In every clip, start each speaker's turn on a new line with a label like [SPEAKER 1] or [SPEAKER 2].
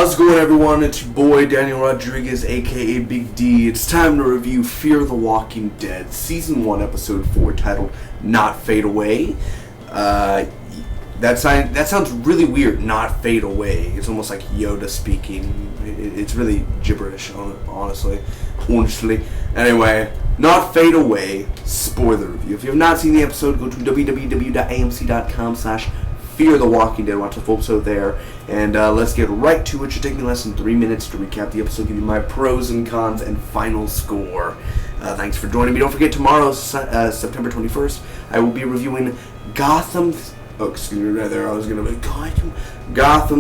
[SPEAKER 1] How's it going, everyone? It's your boy Daniel Rodriguez, aka Big D. It's time to review Fear the Walking Dead, Season 1, Episode 4, titled Not Fade Away. That sounds really weird, not fade away. It's almost like Yoda speaking. It's really gibberish, honestly. Anyway, Not Fade Away, spoiler review. If you have not seen the episode, go to www.amc.com/Fear the Walking Dead. Watch the full episode there. And let's get right to it. It should take me less than 3 minutes to recap the episode, give you my pros and cons and final score. Thanks for joining me. Don't forget, tomorrow, September 21st, I will be reviewing Gotham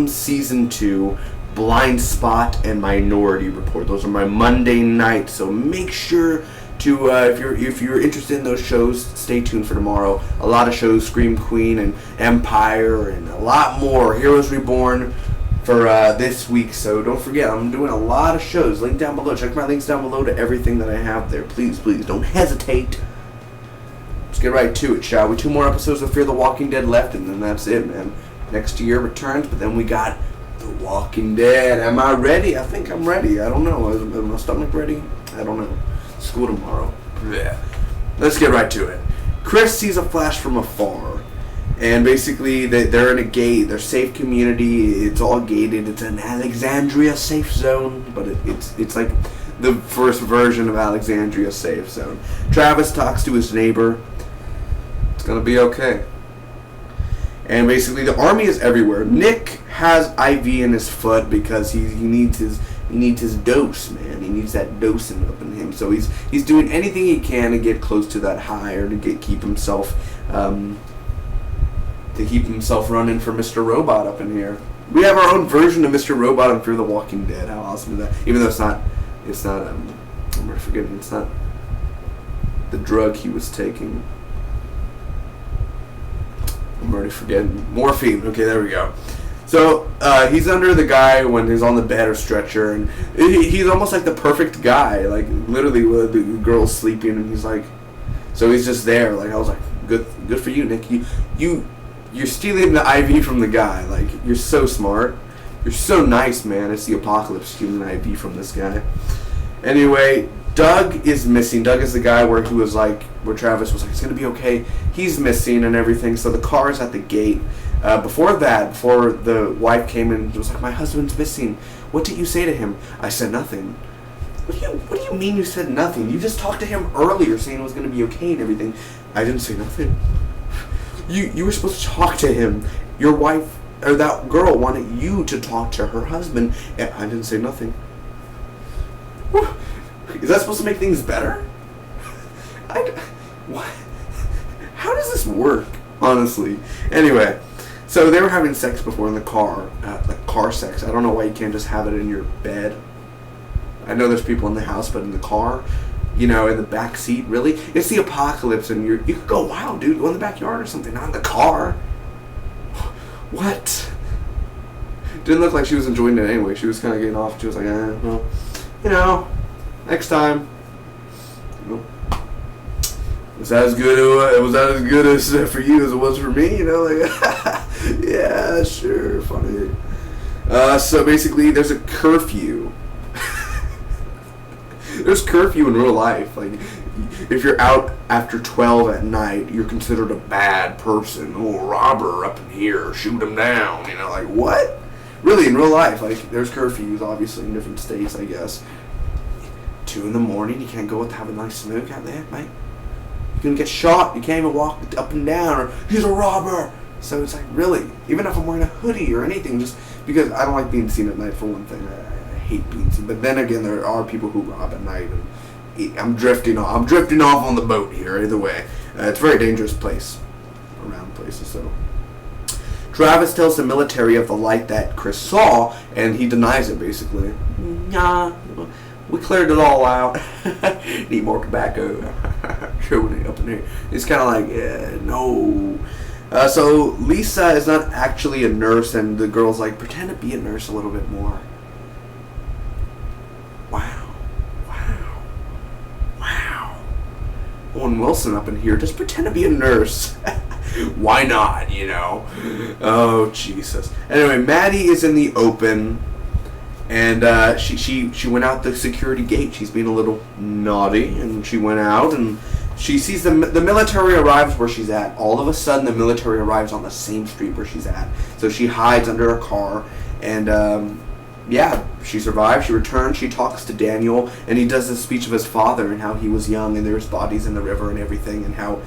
[SPEAKER 1] Season 2, Blind Spot, and Minority Report. Those are my Monday nights, so make sure to, if you're interested in those shows, stay tuned for tomorrow. A lot of shows, Scream Queen and Empire, and a lot more. Heroes Reborn for this week, so don't forget, I'm doing a lot of shows. Link down below. Check my links down below to everything that I have there. Please, don't hesitate. Let's get right to it, shall we? 2 more episodes of Fear the Walking Dead left, and then that's it, man. Next year returns, but then we got The Walking Dead. Am I ready? I think I'm ready. I don't know. Is my stomach ready? I don't know. School tomorrow. Yeah. Let's get right to it. Chris sees a flash from afar, and basically they're in a gate. They're safe community. It's all gated. It's an Alexandria safe zone, but it's like the first version of Alexandria safe zone. Travis talks to his neighbor. It's gonna be okay. And basically, the army is everywhere. Nick has IV in his foot because he needs his dose, man. He needs that dosing up in him. So he's doing anything he can to get close to that high, or to keep himself running for Mr. Robot up in here. We have our own version of Mr. Robot on Fear the Walking Dead. How awesome is that? Even though it's not I'm forgetting. It's not the drug he was taking. I'm already forgetting. Morphine. Okay, there we go. So, he's under the guy when he's on the bed or stretcher, and he's almost like the perfect guy. Like, literally, the girl's sleeping, and he's like, so he's just there. Like, I was like, good for you, Nick. You're stealing the IV from the guy. Like, you're so smart. You're so nice, man. It's the apocalypse, stealing an IV from this guy. Anyway, Doug is missing. Doug is the guy where Travis was like, it's going to be okay. He's missing and everything. So the car's at the gate. Before the wife came in, she was like, my husband's missing. What did you say to him? I said nothing. What do you mean you said nothing? You just talked to him earlier saying it was going to be okay and everything. I didn't say nothing. You were supposed to talk to him. Your wife, or that girl, wanted you to talk to her husband. And I didn't say nothing. Is that supposed to make things better? What? How does this work, honestly? Anyway, so they were having sex before in the car, like car sex. I don't know why you can't just have it in your bed. I know there's people in the house, but in the car, in the back seat, really? It's the apocalypse, and you could go wild, dude. Go in the backyard or something, not in the car. What? Didn't look like she was enjoying it anyway. She was kind of getting off. She was like, well, next time. Was that as good as for you as it was for me? Yeah, sure, funny. So basically, there's a curfew. There's curfew in real life. Like, if you're out after 12 at night, you're considered a bad person. Oh, robber up in here, shoot him down. Like, what? Really, in real life, like, there's curfews, obviously, in different states, I guess. 2 in the morning, you can't go have a nice smoke out there, mate. You're gonna get shot. You can't even walk up and down, or he's a robber. So it's like, really, even if I'm wearing a hoodie or anything, just because I don't like being seen at night, for one thing. I hate being seen. But then again, there are people who rob at night, and I'm drifting off. I'm drifting off on the boat here. Either way, it's a very dangerous place around places. So Travis tells the military of the light that Chris saw, and he denies it basically. Nah. We cleared it all out. Need more tobacco. Showing it up in here. It's kind of like, no. So Lisa is not actually a nurse, and the girl's like, pretend to be a nurse a little bit more. Wow. Owen Wilson up in here. Just pretend to be a nurse. Why not, Oh, Jesus. Anyway, Maddie is in the open. And she went out the security gate. She's being a little naughty, and she went out, and she sees the military arrives where she's at. All of a sudden, the military arrives on the same street where she's at. So she hides under a car, and yeah, she survives. She returns. She talks to Daniel, and he does this speech of his father and how he was young, and there's bodies in the river and everything, and how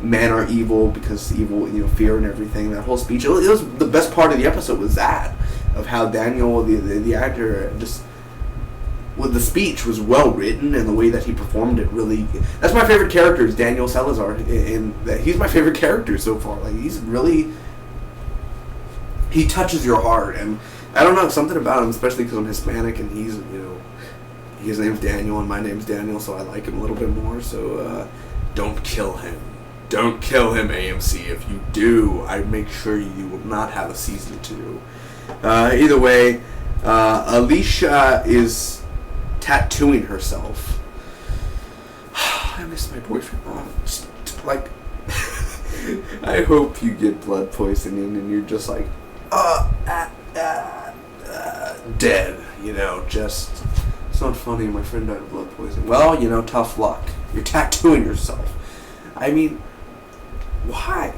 [SPEAKER 1] men are evil because evil, fear and everything. That whole speech. It was the best part of the episode was that. Of how Daniel, the actor, just with the speech was well written, and the way that he performed it really. That's my favorite character is Daniel Salazar, and he's my favorite character so far. Like he touches your heart, and I don't know, something about him, especially because I'm Hispanic, and his name's Daniel and my name's Daniel, so I like him a little bit more. So don't kill him. Don't kill him, AMC. If you do, I make sure you will not have a season 2. Either way, Alicia is tattooing herself. I miss my boyfriend. I hope you get blood poisoning and you're just like, dead. Just it's not funny. My friend died of blood poisoning. Well, tough luck. You're tattooing yourself. I mean, why?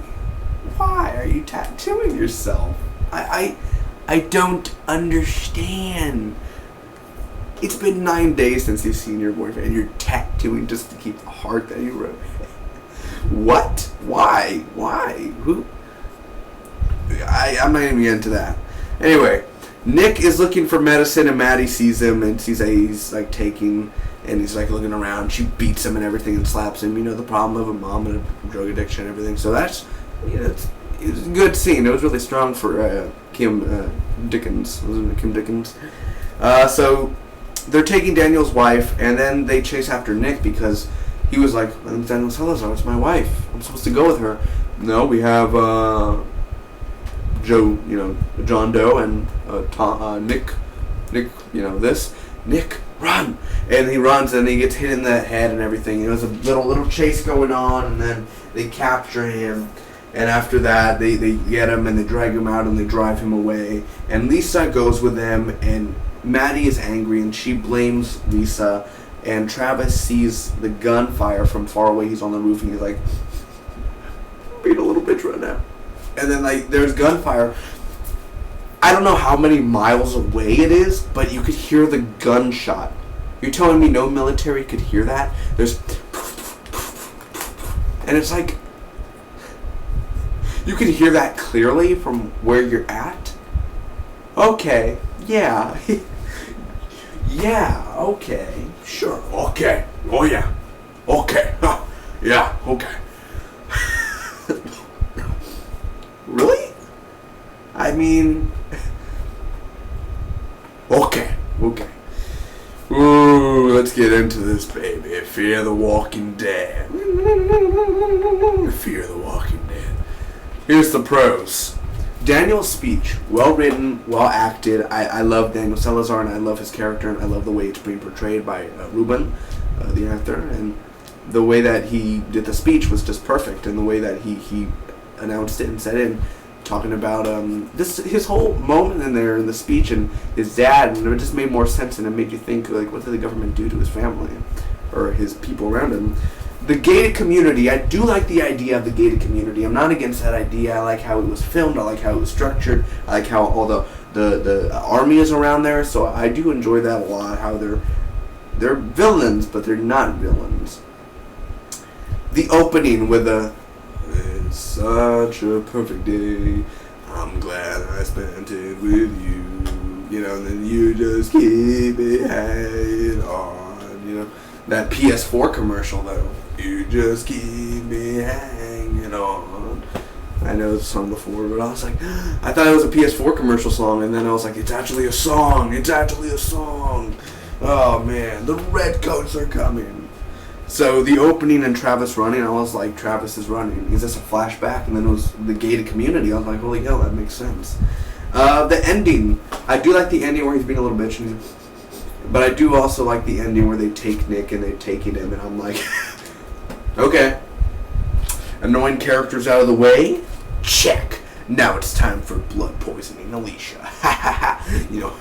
[SPEAKER 1] Why are you tattooing yourself? I don't understand. It's been 9 days since you've seen your boyfriend and you're tattooing just to keep the heart that you wrote. What? Why? Who? I'm not even into that. Anyway, Nick is looking for medicine and Maddie sees him and sees that he's like taking, and he's like looking around. She beats him and everything and slaps him. The problem of a mom and a drug addiction and everything. So that's, it was a good scene. It was really strong for Kim Dickens. Wasn't it Kim Dickens? So they're taking Daniel's wife, and then they chase after Nick because he was like, my name's Daniel Salazar, it's my wife. I'm supposed to go with her. No, we have John Doe and Nick, Nick, run! And he runs and he gets hit in the head and everything. There's a little chase going on, and then they capture him. And after that, they get him and they drag him out and they drive him away. And Lisa goes with them, and Maddie is angry and she blames Lisa. And Travis sees the gunfire from far away. He's on the roof and he's like, I'm being a little bitch right now. And then there's gunfire. I don't know how many miles away it is, but you could hear the gunshot. You're telling me no military could hear that? There's, and it's like, you can hear that clearly from where you're at? Okay, yeah. Yeah, okay, sure, okay, oh yeah, okay, huh. Yeah, okay. Really? I mean, okay. Ooh, let's get into this, baby. Fear the Walking Dead. Fear the Walking Dead. Here's the pros. Daniel's speech, well written, well acted. I love Daniel Salazar, and I love his character, and I love the way it's being portrayed by Ruben, the actor, and the way that he did the speech was just perfect, and the way that he announced it and said it, and talking about his whole moment in there in the speech and his dad, and it just made more sense, and it made you think, like, what did the government do to his family or his people around him? The gated community, I do like the idea of the gated community. I'm not against that idea. I like how it was filmed. I like how it was structured. I like how all the army is around there. So I do enjoy that a lot, how they're villains, but they're not villains. The opening with it's such a perfect day. I'm glad I spent it with you. And then you just keep it hanging on. That PS4 commercial, though. You just keep me hanging on. I know the song before, but I was like, I thought it was a PS4 commercial song, and then I was like, it's actually a song. It's actually a song. Oh, man. The Redcoats are coming. So the opening and Travis running, I was like, Travis is running. Is this a flashback? And then it was the gated community. I was like, holy hell, that makes sense. The ending. I do like the ending where he's being a little bitch, but I do also like the ending where they take Nick and they're taking him, and I'm like, okay. Annoying characters out of the way? Check. Now it's time for blood poisoning Alicia. You know,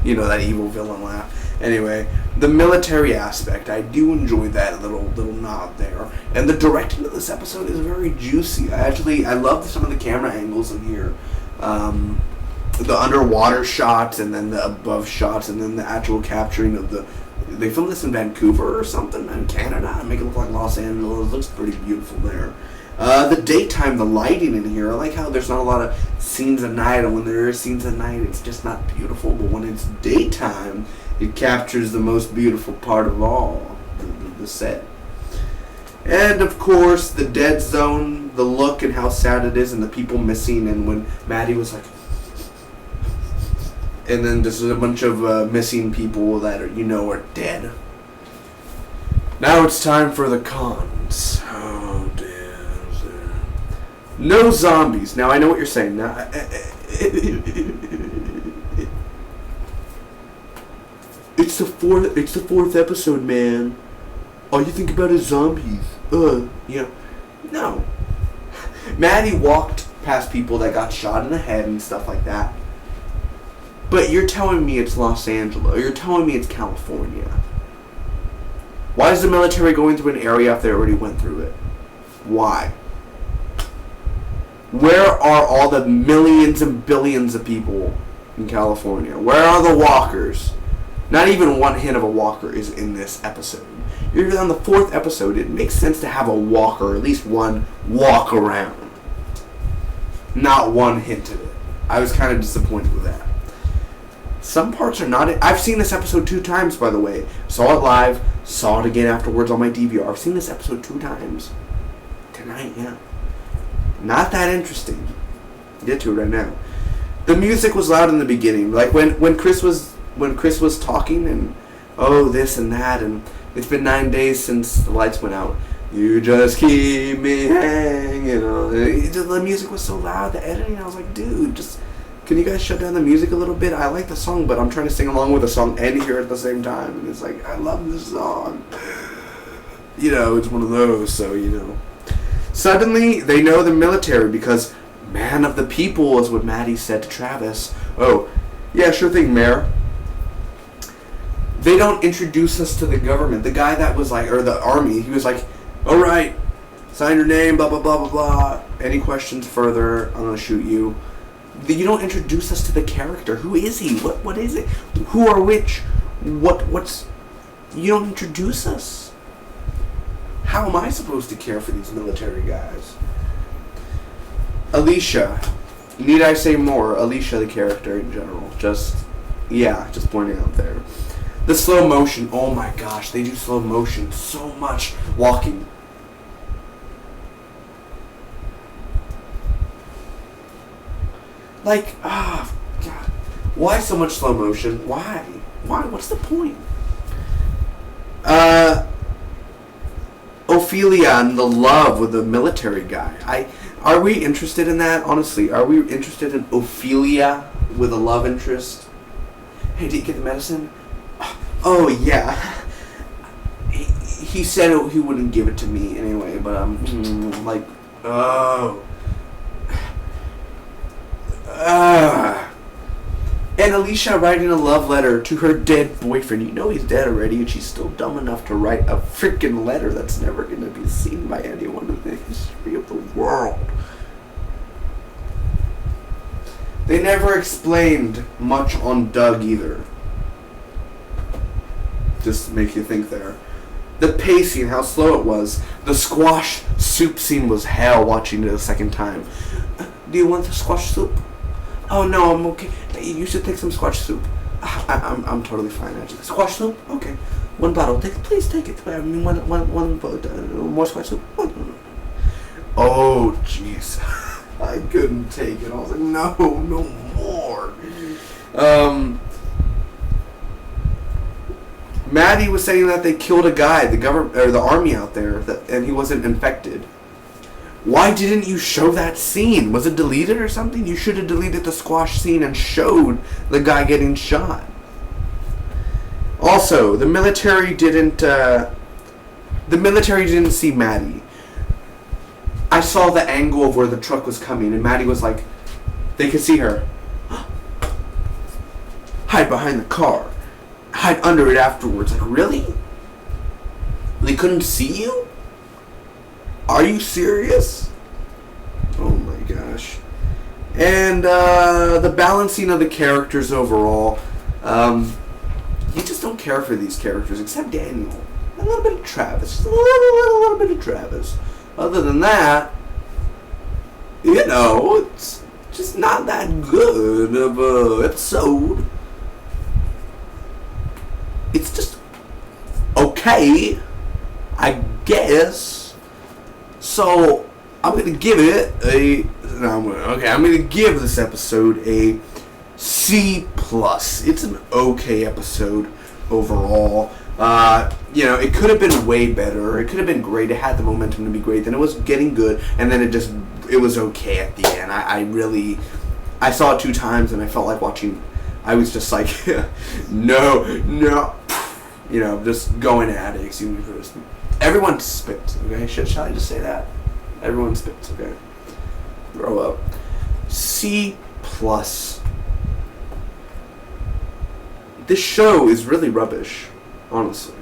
[SPEAKER 1] you know, that evil villain laugh. Anyway, the military aspect, I do enjoy that little nod there. And the directing of this episode is very juicy. I love some of the camera angles in here. The underwater shots, and then the above shots, and then the actual capturing of the... They filmed this in Vancouver or something, in Canada, and make it look like Los Angeles. It looks pretty beautiful there. The daytime, the lighting in here, I like how there's not a lot of scenes at night, and when there are scenes at night, it's just not beautiful. But when it's daytime, it captures the most beautiful part of all, the set. And, of course, the dead zone, the look and how sad it is, and the people missing, and when Maddie was like... And then there's a bunch of missing people that are dead. Now it's time for the cons. Oh, damn. No zombies. Now, I know what you're saying. Now, it's the fourth episode, man. All you think about is zombies. No. Maddie walked past people that got shot in the head and stuff like that. But you're telling me it's Los Angeles. Or you're telling me it's California. Why is the military going through an area if they already went through it? Why? Where are all the millions and billions of people in California? Where are the walkers? Not even one hint of a walker is in this episode. You're on the fourth episode. It makes sense to have a walker, or at least one walk around. Not one hint of it. I was kind of disappointed with that. Some parts are not... I've seen this episode 2 times, by the way. Saw it live, saw it again afterwards on my DVR. I've seen this episode 2 times. Tonight, yeah. Not that interesting. Get to it right now. The music was loud in the beginning. Like when Chris was talking and this and that, and it's been 9 days since the lights went out. You just keep me hanging. The music was so loud. The editing, I was like, dude, just... Can you guys shut down the music a little bit? I like the song, but I'm trying to sing along with the song and hear it at the same time. And it's like, I love this song. It's one of those, so, Suddenly, they know the military because man of the people is what Maddie said to Travis. Oh, yeah, sure thing, Mayor. They don't introduce us to the government. The guy that was like, or the army, he was like, all right, sign your name, blah, blah, blah, blah, blah. Any questions further, I'm going to shoot you. You don't introduce us to the character. Who is he? What is it? Who are which? What's... You don't introduce us. How am I supposed to care for these military guys? Alicia. Need I say more? Alicia, the character in general. Just pointing out there. The slow motion. Oh my gosh, they do slow motion so much. Walking. Like, God. Why so much slow motion? Why? What's the point? Ophelia and the love with the military guy. Are we interested in that? Honestly, are we interested in Ophelia with a love interest? Hey, did you get the medicine? Oh, yeah. He said he wouldn't give it to me anyway, but I'm like, oh. And Alicia writing a love letter to her dead boyfriend. He's dead already, and she's still dumb enough to write a freaking letter that's never going to be seen by anyone in the history of the world. They never explained much on Doug either. Just to make you think there. The pacing, how slow it was. The squash soup scene was hell watching it a second time. Do you want the squash soup? Oh no, I'm okay. You should take some squash soup. I'm totally fine actually. Squash soup? Okay. One bottle. Please take it. I mean, one more squash soup. Oh jeez, I couldn't take it. I was like, no more. Maddie was saying that they killed a guy, the government or the army out there, and he wasn't infected. Why didn't you show that scene? Was it deleted or something? You should have deleted the squash scene and showed the guy getting shot. Also, the military didn't see Maddie. I saw the angle of where the truck was coming, and Maddie was like, they could see her. hide behind the car, hide under it afterwards. Like, really? They couldn't see you? Are you serious? Oh my gosh. And the balancing of the characters overall, you just don't care for these characters, except Daniel. A little bit of Travis. Just a little bit of Travis. Other than that, you know, it's just not that good of a episode. It's just okay, I guess. So I'm gonna give it I'm gonna give this episode a C+. It's an okay episode overall. You know, it could have been way better. It could have been great. It had the momentum to be great. Then it was getting good, and then it was okay at the end. I saw it 2 times, and I felt like watching. I was just like, no, you know, just going at it. Excuse me for this. Everyone spits. Okay, shall I just say that? Everyone spits. Okay, grow up. C+. This show is really rubbish, honestly.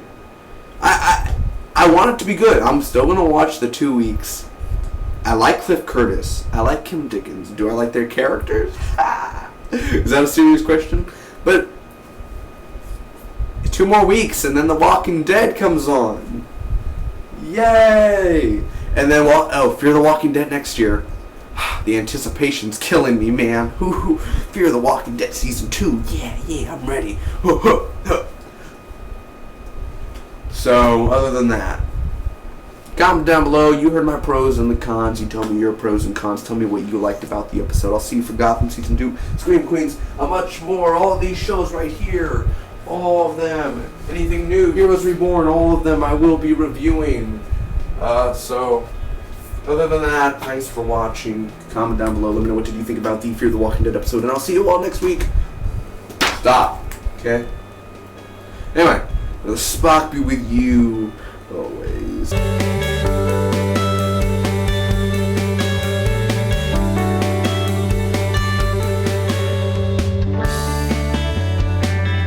[SPEAKER 1] I want it to be good. I'm still gonna watch the 2 weeks. I like Cliff Curtis. I like Kim Dickens. Do I like their characters? Is that a serious question? But 2 more weeks, and then The Walking Dead comes on. Yay! And then Fear the Walking Dead next year. The anticipation's killing me, man. Fear the Walking Dead season 2. Yeah, I'm ready. So, other than that, comment down below. You heard my pros and the cons. You tell me your pros and cons. Tell me what you liked about the episode. I'll see you for Gotham Season 2, Scream Queens, much more. All of these shows right here. All of them. Anything new, Heroes Reborn, all of them I will be reviewing. So, other than that, thanks for watching. Comment down below. Let me know what did you think about the Fear the Walking Dead episode. And I'll see you all next week. Stop. Okay? Anyway. May the spark be with you always.